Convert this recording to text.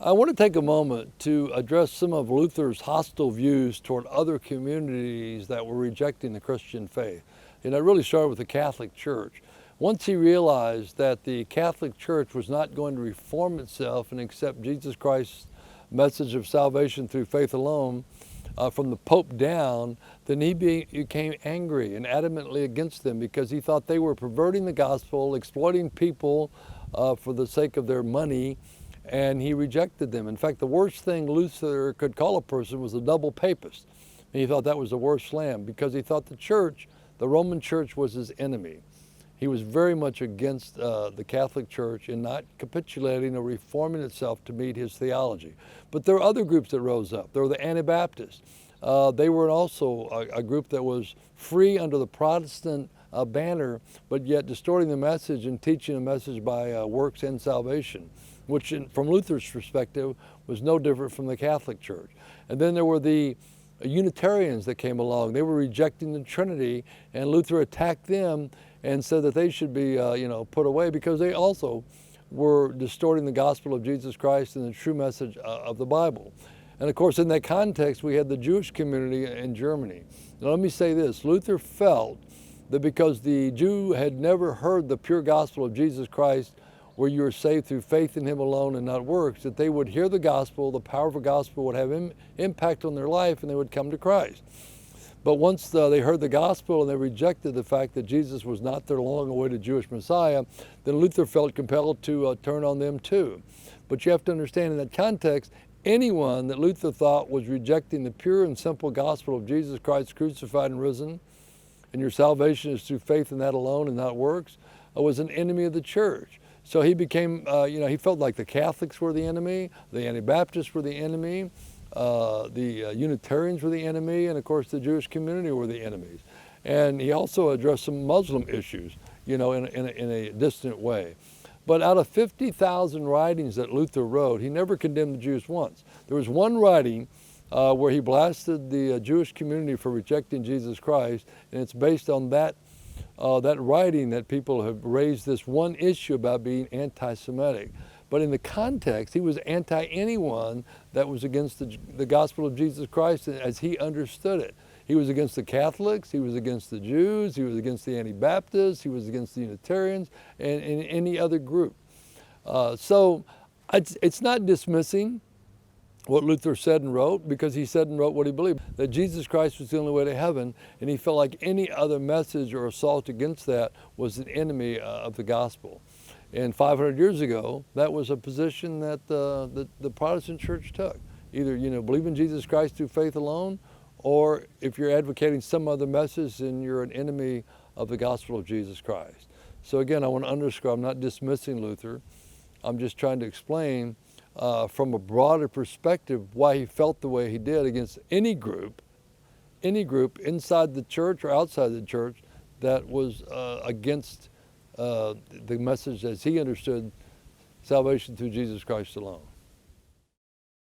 I want to take a moment to address some of Luther's hostile views toward other communities that were rejecting the Christian faith. And it really started with the Catholic Church. Once he realized that the Catholic Church was not going to reform itself and accept Jesus Christ's message of salvation through faith alone, from the Pope down, then he became angry and adamantly against them because he thought they were perverting the gospel, exploiting people for the sake of their money, and he rejected them. In fact, the worst thing Luther could call a person was a double papist. And he thought that was the worst slam because he thought the church, the Roman church, was his enemy. He was very much against the Catholic Church in not capitulating or reforming itself to meet his theology. But there are other groups that rose up. There were the Anabaptists. They were also a group that was free under the Protestant banner, but yet distorting the message and teaching a message by works and salvation, which from Luther's perspective was no different from the Catholic Church. And then there were the Unitarians that came along. They were rejecting the Trinity, and Luther attacked them and said that they should be put away because they also were distorting the gospel of Jesus Christ and the true message of the Bible. And of course, in that context, we had the Jewish community in Germany. Now, let me say this. Luther felt that because the Jew had never heard the pure gospel of Jesus Christ, where you are saved through faith in him alone and not works, that they would hear the gospel, the powerful gospel would have impact on their life, and they would come to Christ. But once they heard the gospel and they rejected the fact that Jesus was not their long-awaited Jewish Messiah, then Luther felt compelled to turn on them too. But you have to understand, in that context, anyone that Luther thought was rejecting the pure and simple gospel of Jesus Christ crucified and risen, and your salvation is through faith in that alone and not works, was an enemy of the church. So he became, he felt like the Catholics were the enemy, the Anabaptists were the enemy, the Unitarians were the enemy, and of course the Jewish community were the enemies. And he also addressed some Muslim issues, in a distant way. But out of 50,000 writings that Luther wrote, he never condemned the Jews once. There was one writing where he blasted the Jewish community for rejecting Jesus Christ, and it's based on that writing that people have raised this one issue about being anti-Semitic. But in the context, he was anti-anyone that was against the gospel of Jesus Christ as he understood it. He was against the Catholics, he was against the Jews, he was against the Anabaptists, he was against the Unitarians, and any other group. So it's not dismissing what Luther said and wrote, because he said and wrote what he believed, that Jesus Christ was the only way to heaven, and he felt like any other message or assault against that was an enemy of the gospel. And 500 years ago, that was a position that the Protestant church took. Either, believe in Jesus Christ through faith alone, or if you're advocating some other message, then you're an enemy of the gospel of Jesus Christ. So again, I want to underscore, I'm not dismissing Luther. I'm just trying to explain from a broader perspective why he felt the way he did against any group inside the church or outside the church that was against the message as he understood salvation through Jesus Christ alone.